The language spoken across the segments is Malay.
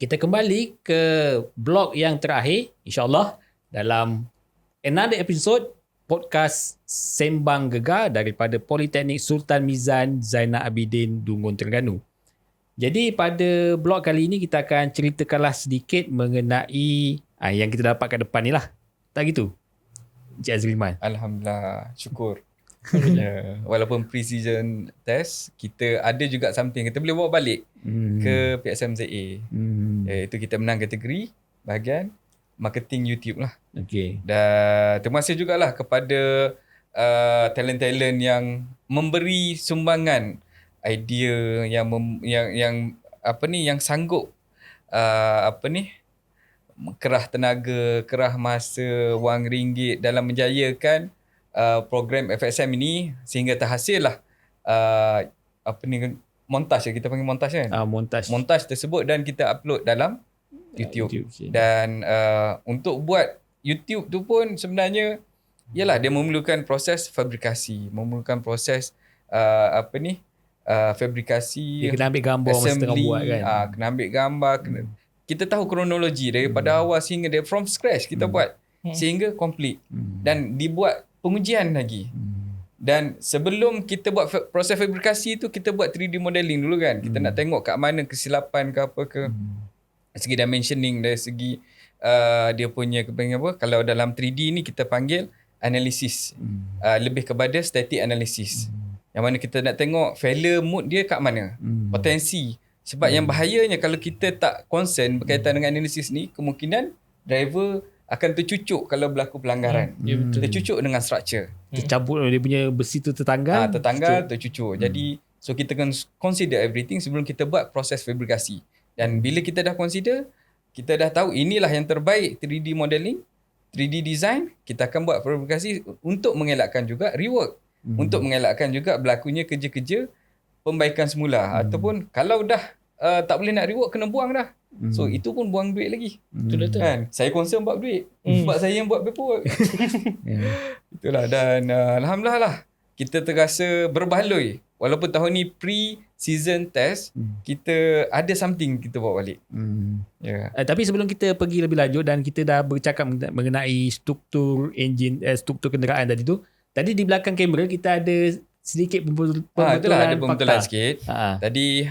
kita kembali ke blog yang terakhir, insyaAllah, dalam another episode podcast Sembang Gegar daripada Politeknik Sultan Mizan Zainal Abidin Dungun Terengganu. Jadi pada blog kali ini kita akan ceritakanlah sedikit mengenai yang kita dapat kat depan ni lah. Tak gitu? Encik Azriman. Alhamdulillah, syukur. Walaupun pre-season test, kita ada juga something kita boleh bawa balik ke PSMZA. Iaitu kita menang kategori bahagian marketing YouTube lah. Okay. Dan terima kasih jugalah kepada talent-talent yang memberi sumbangan idea yang sanggup kerah tenaga, kerah masa, wang ringgit dalam menjayakan program FSM ini sehingga terhasillah montaj, kita panggil montaj kan? Montaj tersebut dan kita upload dalam YouTube. Dan untuk buat YouTube tu pun sebenarnya ialah dia memerlukan proses fabrikasi, memerlukan proses fabrikasi, dia kena ambil gambar masa tengah buat kan. Kena ambil gambar, kita tahu kronologi daripada awal sehingga dia from scratch kita buat sehingga complete dan dibuat pengujian lagi. Dan sebelum kita buat proses fabrikasi tu, kita buat 3D modeling dulu kan. Kita nak tengok kat mana kesilapan ke apa ke. Dari segi dimensioning, dari segi dia punya kalau dalam 3D ni kita panggil analisis. Lebih kepada static analysis. Yang mana kita nak tengok failure mode dia kat mana. Potensi. Sebab yang bahayanya kalau kita tak concern berkaitan dengan analisis ni, kemungkinan driver akan tercucuk kalau berlaku pelanggaran. Tercucuk dengan structure. Tercabut dia punya besi tu tertanggal. Tercucuk. Jadi so kita akan consider everything sebelum kita buat proses fabrikasi. Dan bila kita dah consider, kita dah tahu inilah yang terbaik 3D modeling, 3D design, kita akan buat fabrikasi untuk mengelakkan juga rework. Untuk mengelakkan juga berlakunya kerja-kerja pembaikan semula. Ataupun kalau dah tak boleh nak rework, kena buang dah. So itu pun buang duit lagi. Betul. Kan? Saya concern buat duit. Sebab saya yang buat paperwork. Itulah. Dan Alhamdulillah lah, kita terasa berbaloi. Walaupun tahun ni pre-season test, kita ada something kita bawa balik. Tapi sebelum kita pergi lebih lanjut dan kita dah bercakap mengenai struktur enjin, struktur kenderaan tadi tu, tadi di belakang kamera kita ada sedikit pembetulan ada pembetulan fakta. sikit. Tadi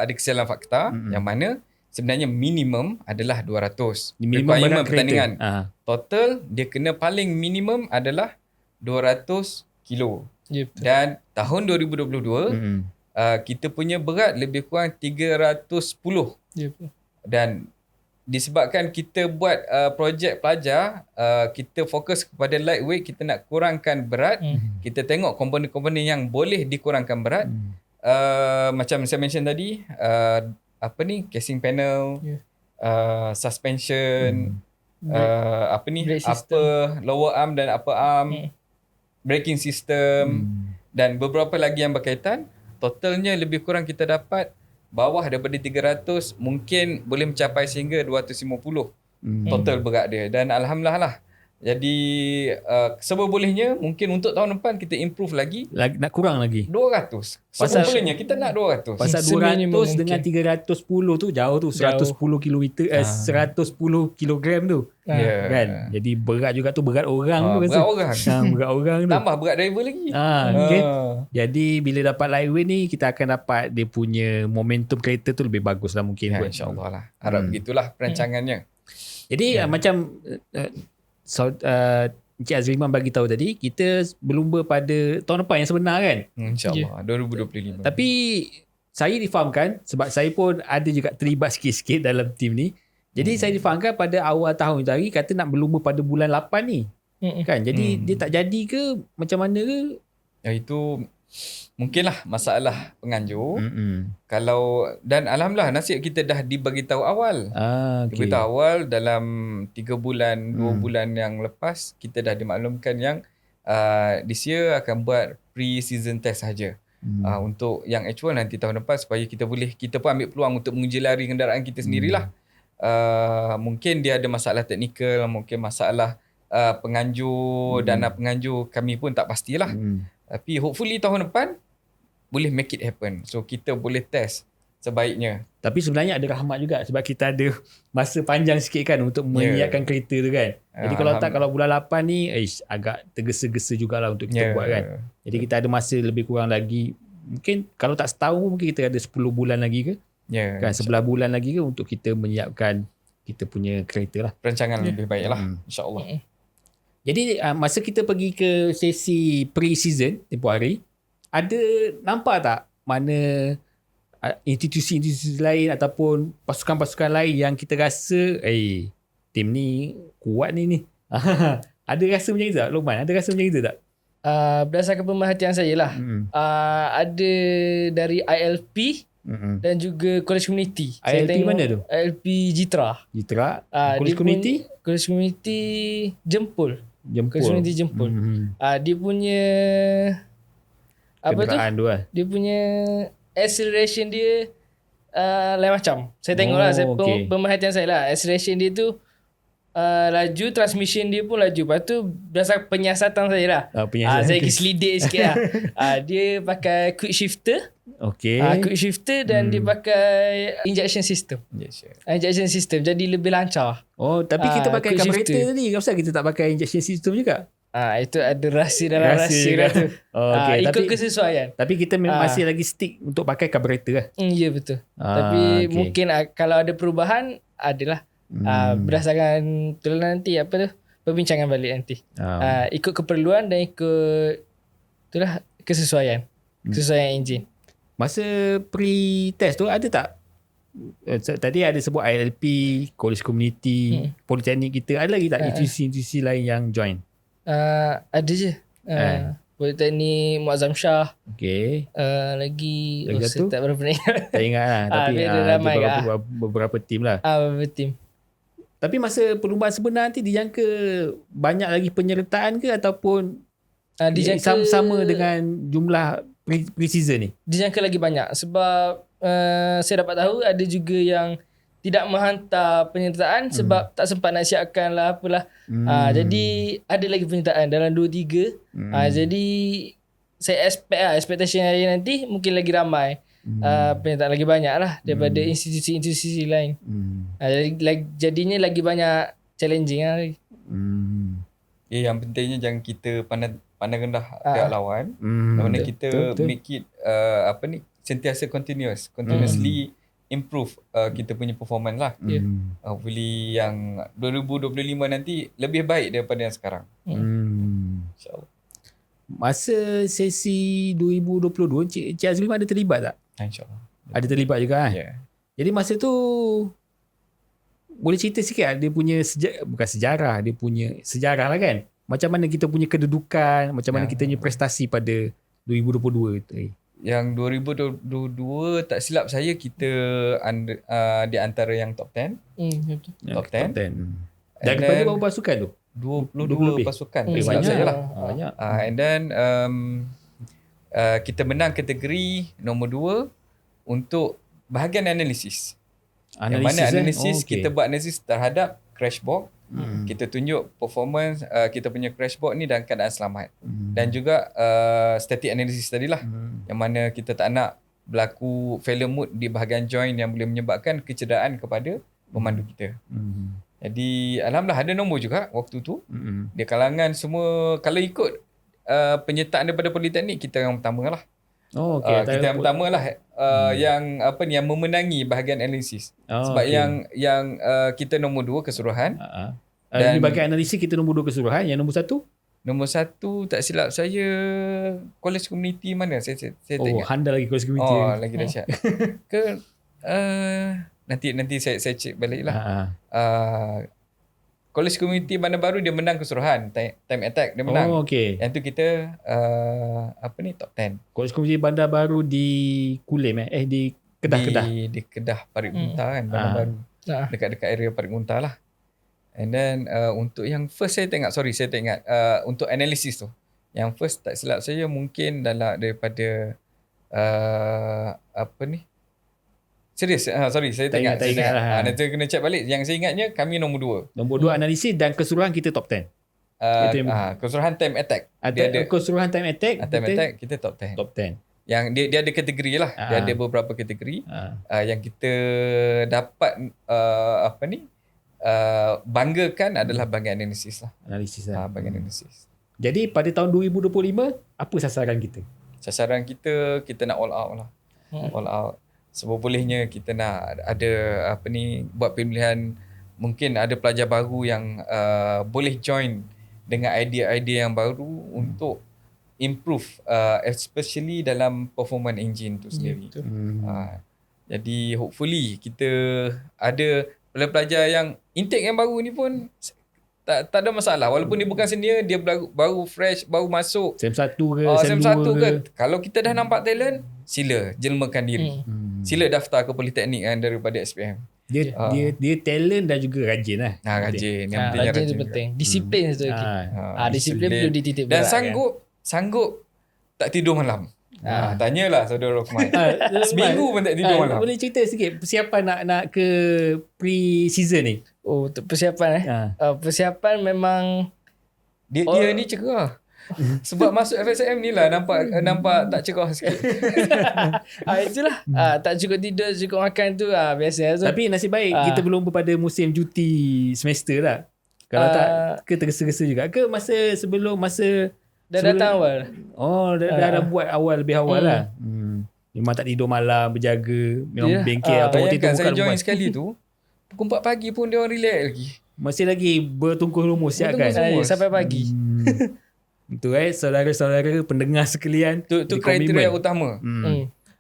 ada kesalahan fakta yang mana sebenarnya minimum adalah 200. Minimum requirement berat pertandingan. kereta. Total dia kena paling minimum adalah 200 kilo. Dan tahun 2022 kita punya berat lebih kurang 310. Dan disebabkan kita buat projek pelajar, kita fokus kepada lightweight, kita nak kurangkan berat. Kita tengok komponen-komponen yang boleh dikurangkan berat. Macam saya mention tadi, casing panel, suspension, lower arm dan upper arm, braking system dan beberapa lagi yang berkaitan. Totalnya lebih kurang kita dapat bawah daripada 300, mungkin boleh mencapai sehingga 250 total berat dia. Dan Alhamdulillah lah. Jadi sebolehnya mungkin untuk tahun depan kita improve lagi, nak kurang lagi 200. Sebolehnya kita nak 200. Pasal 200 dengan 310 tu jauh tu, 110 kilometer 110 kilogram tu. Kan? Jadi berat juga tu, berat orang tu. Berat orang tu. Tambah berat driver lagi. Okay. Jadi bila dapat lightweight ni, kita akan dapat dia punya momentum kereta tu lebih bagus lah mungkin. InsyaAllah lah. Harap begitulah perancangannya. Jadi macam Encik Azriman bagi tahu tadi, kita berlumba pada tahun depan yang sebenar kan? InsyaAllah 2025. Tapi saya difahamkan, sebab saya pun ada juga terlibat sikit-sikit dalam tim ni. Jadi saya difahamkan pada awal tahun tadi kata nak berlumba pada bulan 8 ni. Kan? Jadi dia tak jadi ke? Macam mana ke? Itu mungkinlah masalah penganjur. Dan Alhamdulillah nasib kita dah dibagi tahu awal. Dibagi tahu awal dalam 3 bulan, 2 bulan yang lepas, kita dah dimaklumkan yang this year akan buat pre-season test saja. Untuk yang actual nanti tahun depan, supaya kita pun ambil peluang untuk menguji lari kenderaan kita sendirilah. Mungkin dia ada masalah teknikal, mungkin masalah penganjur, dana penganjur, kami pun tak pastilah. Tapi hopefully tahun depan boleh make it happen. So kita boleh test sebaiknya. Tapi sebenarnya ada rahmat juga sebab kita ada masa panjang sikit kan untuk menyiapkan kereta tu kan. Jadi kalau bulan 8 ni agak tergesa-gesa jugalah untuk kita buat kan. Jadi kita ada masa lebih kurang lagi, mungkin kalau tak setahun mungkin kita ada 10 bulan lagi ke. Kan 11 bulan lagi ke untuk kita menyiapkan kita punya kereta lah. Perancangan lebih baik lah, insyaAllah. Jadi masa kita pergi ke sesi pre-season tempoh hari, ada nampak tak mana institusi-institusi lain ataupun pasukan-pasukan lain yang kita rasa tim ni kuat ni. Ada rasa macam itu tak, Lokman? Ada rasa macam itu tak? Berdasarkan pemerhatian saya lah, ada dari ILP dan juga College Community. ILP mana tu? ILP Jitra. College Community? College Community Jempol. College Community Jempol. Dia punya kenderaan tu lah. Dia punya acceleration dia lain macam. Saya tengok lah, pemerhatian saya lah. Acceleration dia tu laju, transmission dia pun laju. Lepas tu berdasarkan penyiasatan saya lah. Saya pergi selidik sikit lah. Dia pakai quick shifter. Quick shifter dan dia pakai injection system. Injection system. Jadi lebih lancar. Tapi kita pakai carburetor tadi. Kenapa kita tak pakai injection system juga? Itu ada rahsia dalam rahsia tu. Ikut kesesuaian. Tapi kita masih lagi stick untuk pakai carburetor lah. Ya betul. Tapi mungkin kalau ada perubahan, adalah. Berdasarkan itulah nanti perbincangan balik nanti. Ikut keperluan dan ikut itulah kesesuaian enjin. Masa pre-test tu ada tak? Tadi ada sebut ILP, College Community, Politeknik kita. Ada lagi tak institusi-institusi lain yang join? Ada je. Politeknik Muazzam Shah. Lagi satu? saya tak berapa ingat. Tak ingat lah. Tapi ada beberapa tim lah. Beberapa tim. Tapi masa perlumbaan sebenar nanti dijangka banyak lagi penyertaan ke ataupun sama dengan jumlah pre-season ni? Dijangka lagi banyak sebab saya dapat tahu ada juga yang tidak menghantar penyertaan sebab tak sempat nak siapkan lah apalah. Jadi ada lagi penyertaan dalam 2-3. Jadi saya expectation hari nanti mungkin lagi ramai. Penyertaan lagi banyak lah daripada institusi-institusi lain. Jadinya lagi banyak challenging lah. Yang pentingnya jangan kita pandang rendah pihak lawan. Mana kita make it sentiasa continuously improve kita punya performance lah. Hopefully yang 2025 nanti lebih baik daripada yang sekarang. InsyaAllah. Masa sesi 2022 Cik Azlim ada terlibat tak? InsyaAllah. Ada terlibat juga kan? Jadi masa tu boleh cerita sikit tak? Dia punya bukan sejarah, dia punya sejarah lah kan? Macam mana kita punya kedudukan, macam mana kita punya prestasi pada 2022 tu? Yang 2022 tak silap saya kita di antara yang top 10. Top 10. Daripada berapa pasukan tu? 22 pasukan. Banyak saya lah. Banyak. And then kita menang kategori nombor 2 untuk bahagian analisis. Yang mana analisis kita buat analisis terhadap crashboard. Kita tunjuk performance kita punya crashboard ni dalam keadaan selamat. Dan juga static analysis tadilah. Yang mana kita tak nak berlaku failure mode di bahagian join yang boleh menyebabkan kecederaan kepada pemandu kita. Jadi alhamdulillah ada nombor juga waktu tu. Di kalangan semua, kalau ikut penyertaan daripada Politeknik, kita yang pertama lah. Kita yang pertama lah yang memenangi bahagian analisis. Sebab yang kita nombor 2 keseluruhan. Dan di bahagian analisis kita nombor 2 keseluruhan. Yang nombor 1? Nombor 1 tak silap saya College Community mana? Saya tak ingat. Handal lagi College Community. Lagi dahsyat. Nanti saya cek balik lah. College Community Bandar Baru dia menang keseluruhan. Time attack dia menang. Yang tu kita top 10. College Community Bandar Baru di Kulim di Kedah. Di Kedah Parit Muntah kan, Bandar Baru. Dekat-dekat area Parit Muntah lah. And then untuk yang first saya tak ingat. Untuk analisis tu. Yang first tak silap saya mungkin dalam daripada serius. Saya tak ingat. Nanti kena check balik. Yang saya ingatnya kami nombor 2. Nombor 2 analisis dan keseluruhan kita top 10. Keseluruhan time attack. Keseluruhan time attack. Time attack kita top 10. Top 10. yang dia ada kategori lah. Dia ada beberapa kategori yang kita dapat banggakan adalah bahagian analisis lah. Analisis lah. Bahagian analisis. Jadi pada tahun 2025 apa sasaran kita? Sasaran kita nak all out lah. All out. Sebolehnya kita nak ada buat pemilihan, mungkin ada pelajar baru yang boleh join dengan idea-idea yang baru untuk improve especially dalam performance engine tu sendiri. Jadi hopefully kita ada pelajar yang intake yang baru ni pun tak ada masalah. Walaupun dia bukan senior, dia baru fresh, baru masuk SEM 1 ke, SEM SEM 1 2 ke. Kalau kita dah nampak talent, sila jelmakan diri. Sila daftar ke politeknik kan daripada SPM. Dia talent dan juga rajin lah. Rajin. Yang pentingnya rajin rajin. tu penting. Disiplin tu. Disiplin perlu dititik dan beratkan. sanggup tak tidur malam. Tanyalah saudara Rukman. Seminggu pun tak tidur malam. Boleh cerita sikit persiapan nak ke pre-season ni? Oh, untuk persiapan persiapan memang dia ni cerah. Sebab masuk FSM ni lah nampak tak cerah sikit. Itulah. Tak cukup tidur, cukup makan tu biasa. So, tapi nasib baik kita belum pada musim cuti semester lah. Kalau tak ke tergesa-gesa juga ke dah datang awal. Dah buat lebih awal lah. Memang tak tidur malam, berjaga, memang bengkel otomotif tu bukan saya join sekali tu pukul 4 pagi pun dia orang relax lagi. Masih lagi bertungkus lumus siap kan. Sampai pagi. Itu saudara-saudara pendengar sekalian, tu kriteria utama.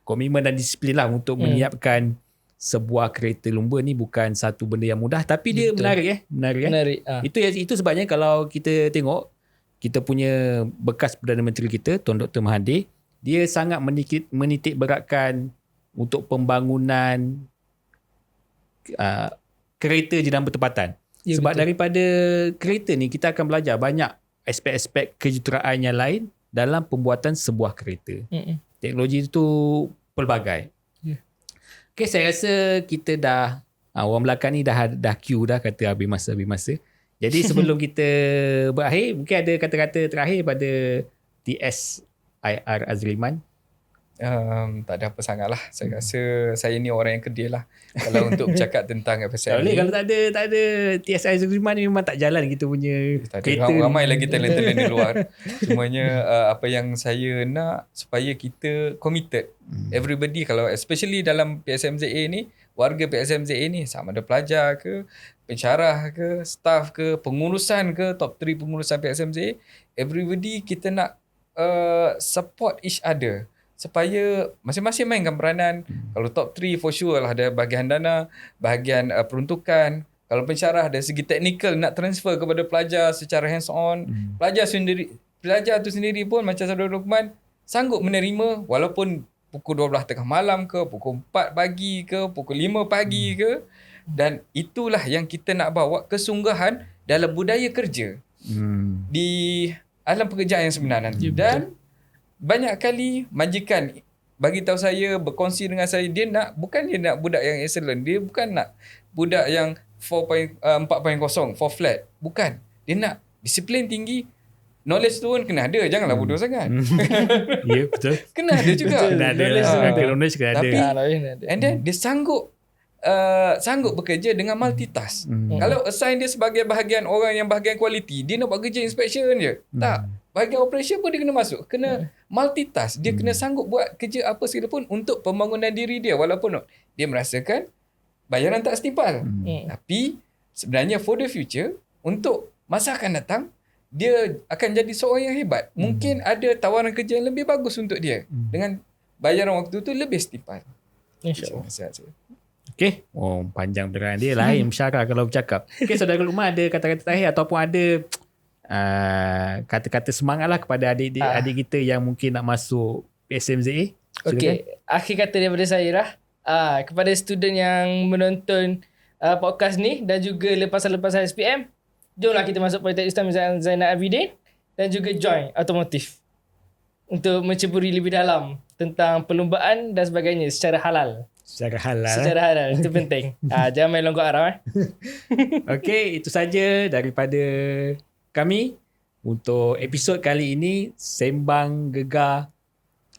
Komitmen dan disiplin lah untuk menyiapkan sebuah kereta lumba ni bukan satu benda yang mudah, tapi dia menarik. Itu sebabnya kalau kita tengok kita punya bekas Perdana Menteri kita, Tuan Dr. Mahathir, dia sangat menitik beratkan untuk pembangunan kereta jenama bertempatan. Sebab betul. Daripada kereta ni kita akan belajar banyak aspek-aspek kejuruteraan yang lain dalam pembuatan sebuah kereta. Teknologi itu pelbagai. Okay, saya rasa kita dah orang belakang ni dah queue dah kata habis masa. Jadi sebelum kita berakhir, mungkin ada kata-kata terakhir pada TSIR Azriman. Tak ada apa sangat lah. Saya rasa saya ni orang yang kedil lah kalau untuk bercakap tentang FSM ni. Kalau tak ada TSI Azriman ni memang tak jalan kita punya kereta. Ramai lagi talent-talent di luar. Cumanya apa yang saya nak supaya kita committed. Everybody, kalau especially dalam PSMZA ni, warga PSMZA ni, sama ada pelajar ke, pensyarah ke, staff ke, pengurusan ke, top 3 pengurusan PSMZA, everybody kita nak support each other supaya masing-masing mainkan peranan. Kalau top 3 for sure lah ada bahagian dana, bahagian peruntukan. Kalau pensyarah dari segi teknikal nak transfer kepada pelajar secara hands on. Pelajar tu sendiri pun macam Saudara Rukman sanggup menerima walaupun pukul 12 tengah malam ke, pukul 4 pagi ke, pukul 5 pagi ke. Dan itulah yang kita nak bawa kesungguhan dalam budaya kerja di alam pekerjaan yang sebenar nanti. Dan banyak kali majikan bagi tahu saya, berkongsi dengan saya, dia nak budak yang excellent, dia bukan nak budak yang 4.0 for flat, bukan. Dia nak disiplin tinggi, knowledge tu pun kena ada, janganlah bodoh sangat. Ya, betul. Kena ada juga. Kena ada. Knowledge kena ada. Tapi and then dia sanggup bekerja dengan multitask. Kalau assign dia sebagai bahagian orang yang bahagian quality, dia nak buat kerja inspection je. Tak. Bahagian operation pun dia kena masuk. Kena multitask. Dia kena sanggup buat kerja apa sekalipun untuk pembangunan diri dia. Walaupun dia merasakan bayaran tak setimpal. Tapi sebenarnya for the future, untuk masa akan datang, dia akan jadi seorang yang hebat. Mungkin ada tawaran kerja yang lebih bagus untuk dia. Dengan bayaran waktu tu lebih setimpal. InsyaAllah. Okay. Panjang penerangan dia lain Syarah kalau bercakap. Okay, Saudara Luqman ada kata-kata terakhir ataupun ada kata-kata semangat lah kepada adik kita yang mungkin nak masuk PSMZA. Okay, akhir kata daripada saya lah. Kepada student yang menonton podcast ni dan juga lepasan-lepasan SPM, jomlah kita masuk Politeknik Islam Zainal Abidin dan juga join automotif untuk menceburi lebih dalam tentang perlumbaan dan sebagainya secara halal. Secara halal. Itu penting. Jangan main longgok haram. Okay, itu saja daripada kami untuk episod kali ini, Sembang Gegar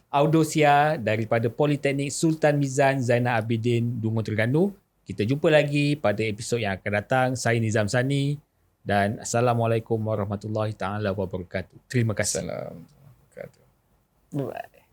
Audosia daripada Politeknik Sultan Mizan Zainal Abidin Dungun Terengganu. Kita jumpa lagi pada episod yang akan datang. Saya Nizam Sani dan Assalamualaikum warahmatullahi taala wabarakatuh. Terima kasih. Assalamualaikum. Bye.